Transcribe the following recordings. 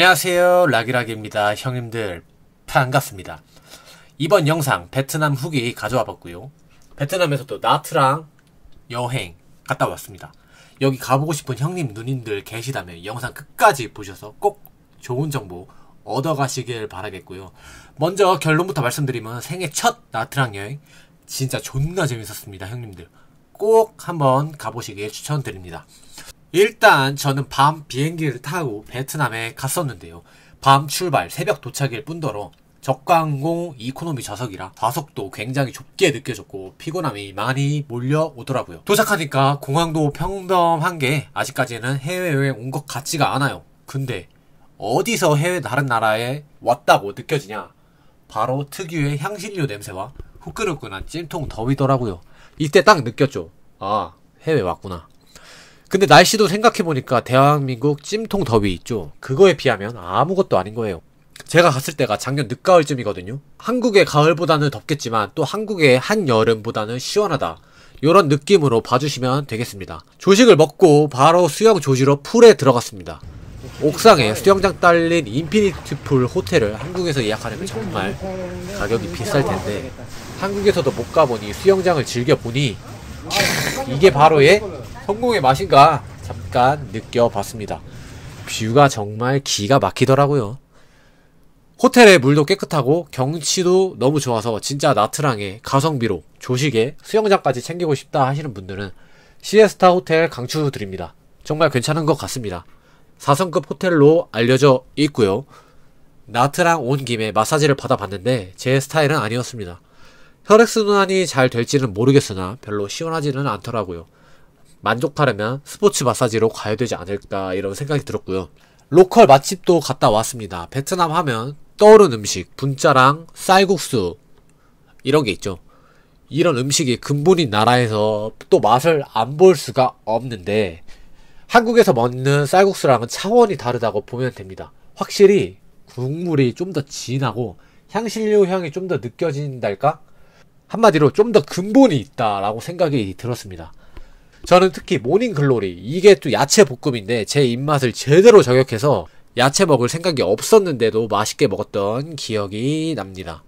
안녕하세요, 락이락입니다. 형님들 반갑습니다. 이번 영상 베트남 후기 가져와 봤고요. 베트남에서도 나트랑 여행 갔다 왔습니다. 여기 가보고 싶은 형님 누님들 계시다면 영상 끝까지 보셔서 꼭 좋은 정보 얻어가시길 바라겠고요. 먼저 결론부터 말씀드리면 생애 첫 나트랑 여행 진짜 존나 재밌었습니다. 형님들 꼭 한번 가보시길 추천드립니다. 일단 저는 밤 비행기를 타고 베트남에 갔었는데요. 밤 출발 새벽 도착일 뿐더러 저가항공 이코노미 좌석이라 좌석도 굉장히 좁게 느껴졌고 피곤함이 많이 몰려오더라고요. 도착하니까 공항도 평범한 게 아직까지는 해외여행 온 것 같지가 않아요. 근데 어디서 해외 다른 나라에 왔다고 느껴지냐, 바로 특유의 향신료 냄새와 후끈후끈한 찜통 더위더라고요. 이때 딱 느꼈죠. 아, 해외 왔구나. 근데 날씨도 생각해보니까 대한민국 찜통 더위 있죠. 그거에 비하면 아무것도 아닌 거예요. 제가 갔을 때가 작년 늦가을쯤이거든요. 한국의 가을보다는 덥겠지만 또 한국의 한여름보다는 시원하다, 요런 느낌으로 봐주시면 되겠습니다. 조식을 먹고 바로 수영 조지러 풀에 들어갔습니다. 옥상에 수영장 딸린 인피니티 풀 호텔을 한국에서 예약하려면 정말 가격이 비쌀 텐데 한국에서도 못 가보니 수영장을 즐겨보니 이게 바로의 성공의 맛인가 잠깐 느껴봤습니다. 뷰가 정말 기가 막히더라고요. 호텔의 물도 깨끗하고 경치도 너무 좋아서 진짜 나트랑에 가성비로 조식에 수영장까지 챙기고 싶다 하시는 분들은 시에스타 호텔 강추드립니다. 정말 괜찮은 것 같습니다. 4성급 호텔로 알려져 있고요. 나트랑 온 김에 마사지를 받아봤는데 제 스타일은 아니었습니다. 혈액순환이 잘 될지는 모르겠으나 별로 시원하지는 않더라고요. 만족하려면 스포츠 마사지로 가야 되지 않을까 이런 생각이 들었고요. 로컬 맛집도 갔다 왔습니다. 베트남 하면 떠오르는 음식 분짜랑 쌀국수 이런 게 있죠. 이런 음식이 근본인 나라에서 또 맛을 안 볼 수가 없는데 한국에서 먹는 쌀국수랑은 차원이 다르다고 보면 됩니다. 확실히 국물이 좀 더 진하고 향신료 향이 좀 더 느껴진달까? 한마디로 좀 더 근본이 있다라고 생각이 들었습니다. 저는 특히 모닝글로리, 이게 또 야채 볶음인데 제 입맛을 제대로 저격해서 야채 먹을 생각이 없었는데도 맛있게 먹었던 기억이 납니다.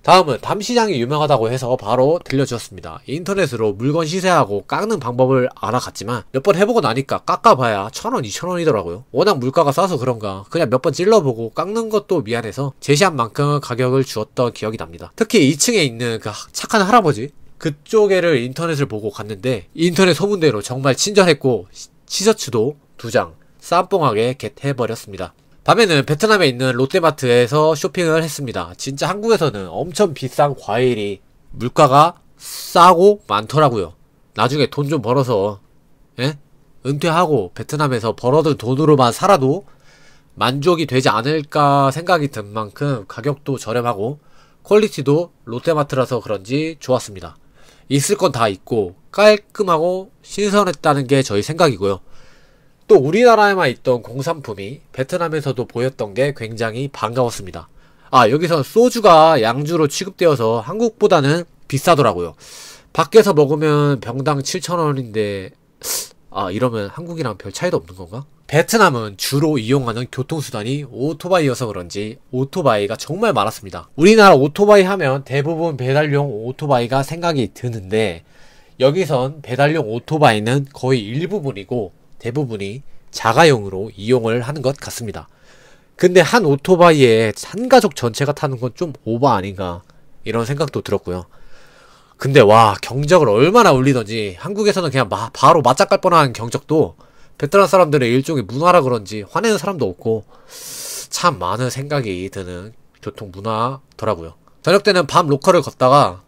다음은 담시장이 유명하다고 해서 바로 들려주었습니다. 인터넷으로 물건 시세하고 깎는 방법을 알아갔지만 몇 번 해보고 나니까 깎아봐야 1,000원, 2,000원이더라고요. 워낙 물가가 싸서 그런가 그냥 몇 번 찔러보고 깎는 것도 미안해서 제시한 만큼 가격을 주었던 기억이 납니다. 특히 2층에 있는 그 착한 할아버지, 그쪽에를 인터넷을 보고 갔는데 인터넷 소문대로 정말 친절했고 티셔츠도 2장 쌈뽕하게 겟해버렸습니다. 밤에는 베트남에 있는 롯데마트에서 쇼핑을 했습니다. 진짜 한국에서는 엄청 비싼 과일이 물가가 싸고 많더라고요. 나중에 돈 좀 벌어서 은퇴하고 베트남에서 벌어둔 돈으로만 살아도 만족이 되지 않을까 생각이 든 만큼 가격도 저렴하고 퀄리티도 롯데마트라서 그런지 좋았습니다. 있을 건 다 있고 깔끔하고 신선했다는 게 저희 생각이고요. 또 우리나라에만 있던 공산품이 베트남에서도 보였던 게 굉장히 반가웠습니다. 아, 여기선 소주가 양주로 취급되어서 한국보다는 비싸더라고요. 밖에서 먹으면 병당 7,000원인데 아, 이러면 한국이랑 별 차이도 없는 건가? 베트남은 주로 이용하는 교통수단이 오토바이여서 그런지 오토바이가 정말 많았습니다. 우리나라 오토바이 하면 대부분 배달용 오토바이가 생각이 드는데 여기선 배달용 오토바이는 거의 일부분이고 대부분이 자가용으로 이용을 하는 것 같습니다. 근데 한 오토바이에 한 가족 전체가 타는 건 좀 오버 아닌가 이런 생각도 들었고요. 근데 와, 경적을 얼마나 울리던지 한국에서는 그냥 바로 맞짱 깔 뻔한 경적도 베트남 사람들의 일종의 문화라 그런지 화내는 사람도 없고 참 많은 생각이 드는 교통 문화더라고요. 저녁 때는 밤 로컬을 걷다가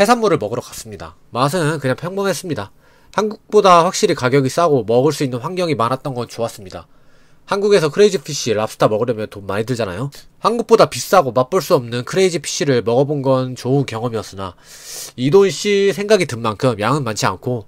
해산물을 먹으러 갔습니다. 맛은 그냥 평범했습니다. 한국보다 확실히 가격이 싸고 먹을 수 있는 환경이 많았던 건 좋았습니다. 한국에서 크레이지 피쉬, 랍스타 먹으려면 돈 많이 들잖아요. 한국보다 비싸고 맛볼 수 없는 크레이지 피쉬를 먹어본 건 좋은 경험이었으나 이 돈씨 생각이 든 만큼 양은 많지 않고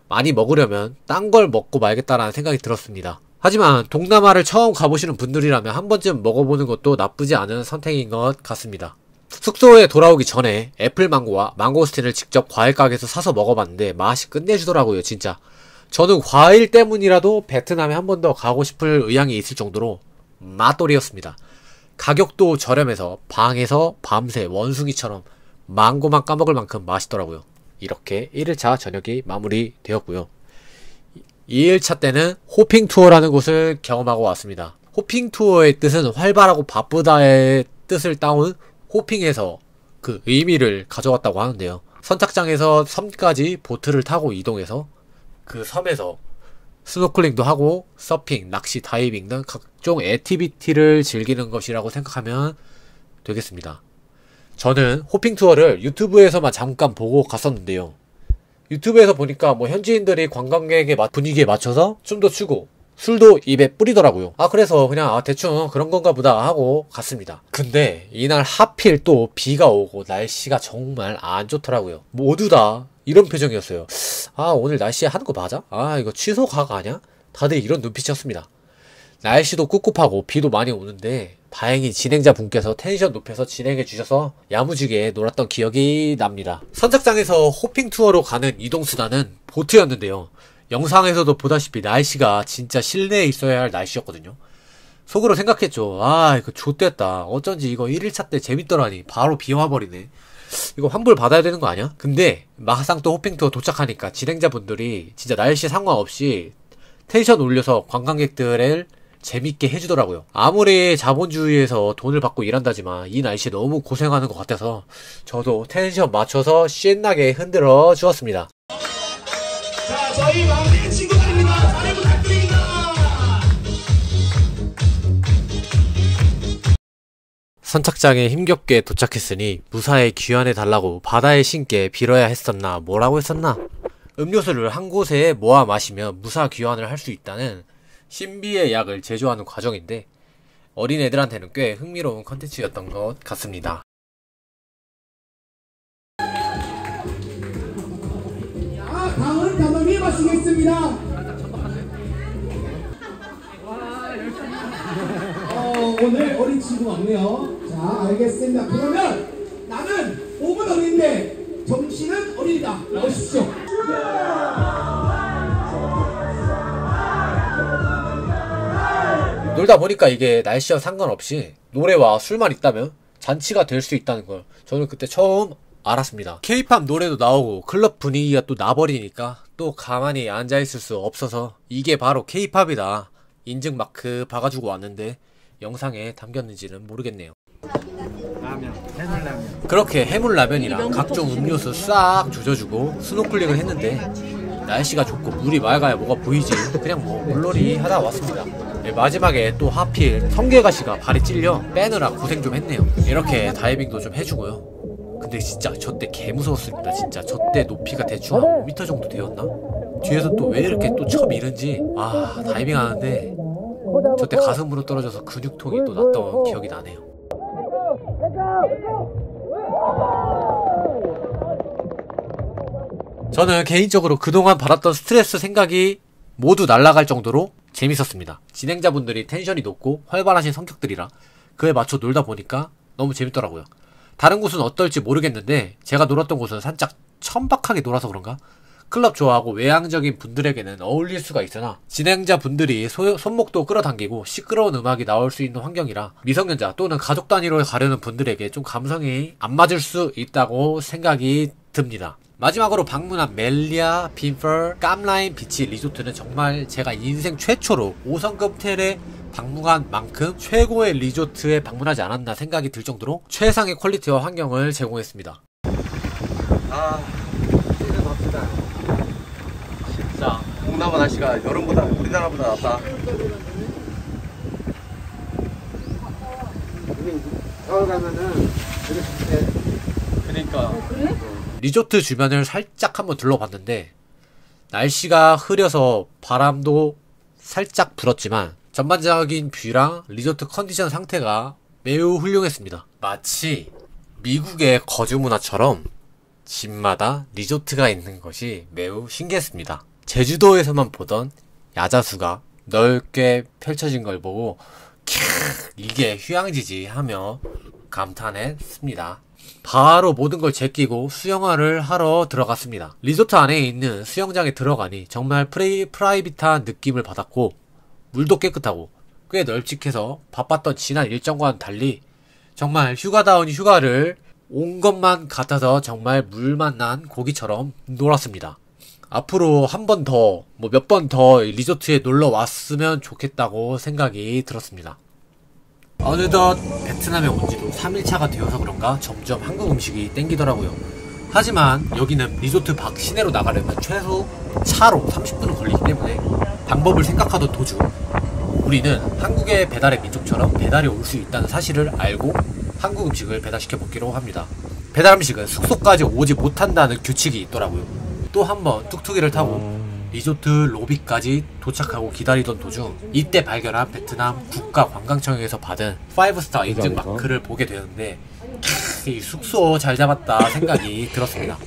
많이 먹으려면 딴 걸 먹고 말겠다라는 생각이 들었습니다. 하지만 동남아를 처음 가보시는 분들이라면 한 번쯤 먹어보는 것도 나쁘지 않은 선택인 것 같습니다. 숙소에 돌아오기 전에 애플망고와 망고스틴을 직접 과일 가게에서 사서 먹어봤는데 맛이 끝내주더라고요. 진짜 저는 과일 때문이라도 베트남에 한 번 더 가고 싶을 의향이 있을 정도로 맛돌이었습니다. 가격도 저렴해서 방에서 밤새 원숭이처럼 망고만 까먹을 만큼 맛있더라고요. 이렇게 1일차 저녁이 마무리되었고요. 2일차 때는 호핑 투어라는 곳을 경험하고 왔습니다. 호핑 투어의 뜻은 활발하고 바쁘다의 뜻을 따온 호핑에서 그 의미를 가져왔다고 하는데요. 선착장에서 섬까지 보트를 타고 이동해서 그 섬에서 스노클링도 하고 서핑, 낚시, 다이빙 등 각종 액티비티를 즐기는 것이라고 생각하면 되겠습니다. 저는 호핑 투어를 유튜브에서만 잠깐 보고 갔었는데요. 유튜브에서 보니까 뭐 현지인들이 관광객의 분위기에 맞춰서 춤도 추고 술도 입에 뿌리더라고요. 그래서 그냥 대충 그런 건가 보다 하고 갔습니다. 근데 이날 하필 또 비가 오고 날씨가 정말 안 좋더라고요. 모두 다 이런 표정이었어요. 오늘 날씨에 하는 거 맞아? 이거 취소 각 아냐? 다들 이런 눈빛이었습니다. 날씨도 꿉꿉하고 비도 많이 오는데 다행히 진행자분께서 텐션 높여서 진행해 주셔서 야무지게 놀았던 기억이 납니다. 선착장에서 호핑 투어로 가는 이동수단은 보트였는데요. 영상에서도 보다시피 날씨가 진짜 실내에 있어야 할 날씨였거든요. 속으로 생각했죠. 이거 좆됐다. 어쩐지 이거 1일차 때 재밌더라니 바로 비 와버리네. 이거 환불 받아야 되는 거 아니야? 근데 막상 또 호핑 투어 도착하니까 진행자분들이 진짜 날씨 상관없이 텐션 올려서 관광객들을 재밌게 해주더라고요. 아무리 자본주의에서 돈을 받고 일한다지만 이 날씨에 너무 고생하는 것 같아서 저도 텐션 맞춰서 신나게 흔들어 주었습니다. 자, 저희 막내 친구들입니다. 자리 부탁드립니다. 선착장에 힘겹게 도착했으니 무사히 귀환해달라고 바다에 신께 빌어야 했었나 뭐라고 했었나? 음료수를 한 곳에 모아 마시면 무사 귀환을 할 수 있다는 신비의 약을 제조하는 과정인데 어린애들한테는 꽤 흥미로운 컨텐츠였던 것 같습니다. 다음은 가만히 마시겠습니다. 오늘 어린 친구가 없네요. 자, 알겠습니다. 그러면 나는 몸은 어린데 정신은 어린이다. 나오십시오. 놀다 보니까 이게 날씨와 상관없이 노래와 술만 있다면 잔치가 될 수 있다는 걸 저는 그때 처음 알았습니다. K-팝 노래도 나오고 클럽 분위기가 또 나버리니까 또 가만히 앉아있을 수 없어서 이게 바로 K-팝이다 인증 마크 박아주고 왔는데 영상에 담겼는지는 모르겠네요. 해물라면. 그렇게 해물라면이랑 각종 음료수 싹 조져주고 스노클링을 했는데 날씨가 좋고 물이 맑아야 뭐가 보이지 그냥 뭐 물놀이 하다 왔습니다. 마지막에 또 하필 성게가시가 발에 찔려 빼느라 고생 좀 했네요. 이렇게 다이빙도 좀 해주고요. 근데 진짜 저 때 개무서웠습니다. 진짜 저 때 높이가 대충 한 5m 정도 되었나? 뒤에서 또 왜 이렇게 또 첩이른지 다이빙 하는데 저 때 가슴으로 떨어져서 근육통이 또 났던 기억이 나네요. 저는 개인적으로 그동안 받았던 스트레스 생각이 모두 날아갈 정도로 재밌었습니다. 진행자분들이 텐션이 높고 활발하신 성격들이라 그에 맞춰 놀다 보니까 너무 재밌더라고요. 다른 곳은 어떨지 모르겠는데 제가 놀았던 곳은 살짝 천박하게 놀아서 그런가? 클럽 좋아하고 외향적인 분들에게는 어울릴 수가 있으나 진행자분들이 손목도 끌어당기고 시끄러운 음악이 나올 수 있는 환경이라 미성년자 또는 가족 단위로 가려는 분들에게 좀 감성이 안 맞을 수 있다고 생각이 듭니다. 마지막으로 방문한 멜리아, 빈펄, 깜라인 비치 리조트는 정말 제가 인생 최초로 5성급 호텔에 방문한 만큼 최고의 리조트에 방문하지 않았나 생각이 들 정도로 최상의 퀄리티와 환경을 제공했습니다. 시즌 갑시다. 진짜 동남아 날씨가 여름보다 우리나라보다 낫다. 서울 가면은 이렇게 그러니까. 리조트 주변을 살짝 한번 둘러봤는데 날씨가 흐려서 바람도 살짝 불었지만 전반적인 뷰랑 리조트 컨디션 상태가 매우 훌륭했습니다. 마치 미국의 거주 문화처럼 집마다 리조트가 있는 것이 매우 신기했습니다. 제주도에서만 보던 야자수가 넓게 펼쳐진 걸 보고 이게 휴양지지 하며 감탄했습니다. 바로 모든 걸 제끼고 수영화를 하러 들어갔습니다. 리조트 안에 있는 수영장에 들어가니 정말 프라이빗한 느낌을 받았고 물도 깨끗하고 꽤 널찍해서 바빴던 지난 일정과는 달리 정말 휴가다운 휴가를 온 것만 같아서 정말 물 만난 고기처럼 놀았습니다. 앞으로 한 번 더, 몇 번 더 리조트에 놀러 왔으면 좋겠다고 생각이 들었습니다. 어느덧 베트남에 온 지도 3일차가 되어서 그런가 점점 한국 음식이 땡기더라고요. 하지만 여기는 리조트 밖 시내로 나가려면 최소 차로 30분은 걸리기 때문에 방법을 생각하던 도중 우리는 한국의 배달의 민족처럼 배달이 올 수 있다는 사실을 알고 한국 음식을 배달시켜 먹기로 합니다. 배달 음식은 숙소까지 오지 못한다는 규칙이 있더라고요. 또 한 번 뚝뚝이를 타고 리조트 로비까지 도착하고 기다리던 도중 이때 발견한 베트남 국가관광청에서 받은 5스타 인증 마크를 보게 되는데 이 숙소 잘 잡았다 생각이 들었습니다.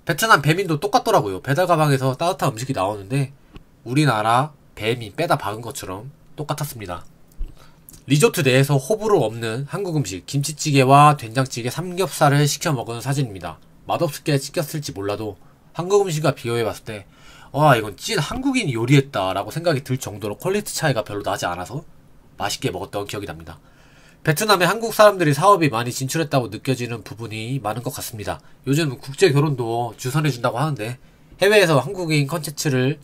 베트남 배민도 똑같더라고요. 배달 가방에서 따뜻한 음식이 나오는데 우리나라 배민 빼다 박은 것처럼 똑같았습니다. 리조트 내에서 호불호 없는 한국 음식 김치찌개와 된장찌개, 삼겹살을 시켜 먹은 사진입니다. 맛없게 찍혔을지 몰라도 한국 음식과 비교해봤을 때 와 이건 찐 한국인이 요리했다 라고 생각이 들 정도로 퀄리티 차이가 별로 나지 않아서 맛있게 먹었던 기억이 납니다. 베트남에 한국 사람들이 사업이 많이 진출했다고 느껴지는 부분이 많은 것 같습니다. 요즘 국제 결혼도 주선해준다고 하는데 해외에서 한국인 컨텐츠를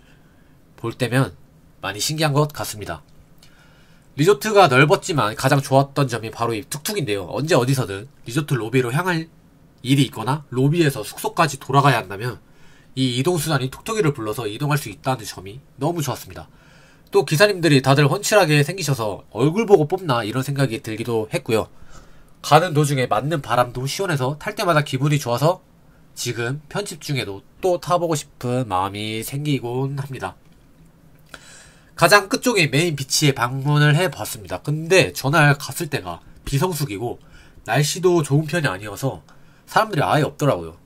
볼 때면 많이 신기한 것 같습니다. 리조트가 넓었지만 가장 좋았던 점이 바로 이 툭툭인데요. 언제 어디서든 리조트 로비로 향할 일이 있거나 로비에서 숙소까지 돌아가야 한다면 이 이동수단이 툭툭이를 불러서 이동할 수 있다는 점이 너무 좋았습니다. 또 기사님들이 다들 훤칠하게 생기셔서 얼굴 보고 뽑나 이런 생각이 들기도 했고요. 가는 도중에 맞는 바람도 시원해서 탈 때마다 기분이 좋아서 지금 편집 중에도 또 타보고 싶은 마음이 생기곤 합니다. 가장 끝쪽에 메인 비치에 방문을 해봤습니다. 근데 전날 갔을 때가 비성수기고 날씨도 좋은 편이 아니어서 사람들이 아예 없더라고요.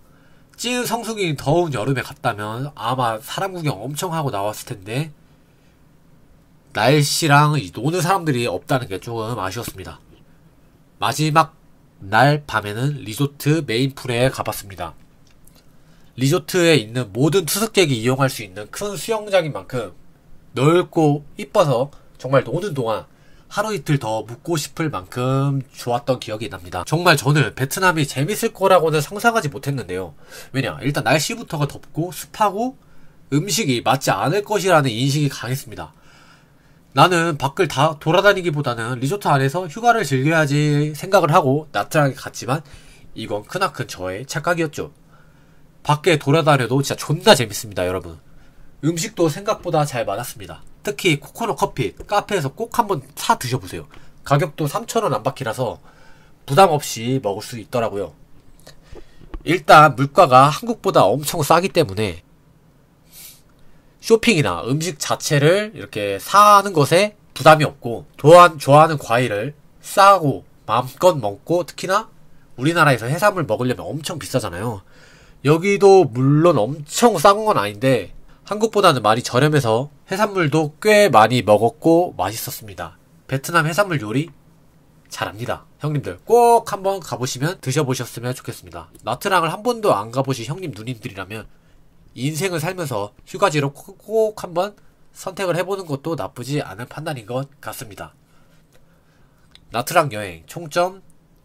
찐 성수기 더운 여름에 갔다면 아마 사람 구경 엄청 하고 나왔을 텐데 날씨랑 노는 사람들이 없다는 게 조금 아쉬웠습니다. 마지막 날 밤에는 리조트 메인풀에 가봤습니다. 리조트에 있는 모든 투숙객이 이용할 수 있는 큰 수영장인 만큼 넓고 이뻐서 정말 노는 동안 하루 이틀 더 묵고 싶을 만큼 좋았던 기억이 납니다. 정말 저는 베트남이 재밌을 거라고는 상상하지 못했는데요. 왜냐, 일단 날씨부터가 덥고 습하고 음식이 맞지 않을 것이라는 인식이 강했습니다. 나는 밖을 다 돌아다니기보다는 리조트 안에서 휴가를 즐겨야지 생각을 하고 나트랑에 갔지만 이건 크나큰 저의 착각이었죠. 밖에 돌아다녀도 진짜 존나 재밌습니다, 여러분. 음식도 생각보다 잘 맞았습니다. 특히 코코넛 커피 카페에서 꼭 한번 사 드셔보세요. 가격도 3,000원 안 받기라서 부담없이 먹을 수 있더라고요. 일단 물가가 한국보다 엄청 싸기 때문에 쇼핑이나 음식 자체를 이렇게 사는 것에 부담이 없고 또한 좋아하는 과일을 싸고 마음껏 먹고 특히나 우리나라에서 해산물 먹으려면 엄청 비싸잖아요. 여기도 물론 엄청 싼 건 아닌데 한국보다는 많이 저렴해서 해산물도 꽤 많이 먹었고 맛있었습니다. 베트남 해산물 요리 잘합니다. 형님들 꼭 한번 가보시면 드셔보셨으면 좋겠습니다. 나트랑을 한 번도 안 가보신 형님 누님들이라면 인생을 살면서 휴가지로 꼭 한번 선택을 해보는 것도 나쁘지 않은 판단인 것 같습니다. 나트랑 여행 총점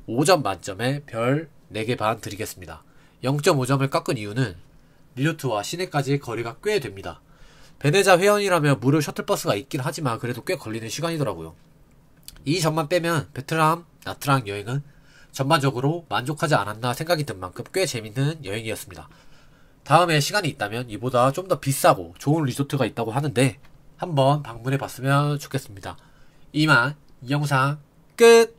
5점 만점에 별 4개 반 드리겠습니다. 0.5점을 깎은 이유는 리조트와 시내까지 거리가 꽤 됩니다. 베네자 회원이라면 무료 셔틀버스가 있긴 하지만 그래도 꽤 걸리는 시간이더라고요. 이 점만 빼면 베트남 나트랑 여행은 전반적으로 만족하지 않았나 생각이 든 만큼 꽤 재밌는 여행이었습니다. 다음에 시간이 있다면 이보다 좀 더 비싸고 좋은 리조트가 있다고 하는데 한번 방문해 봤으면 좋겠습니다. 이만 이 영상 끝!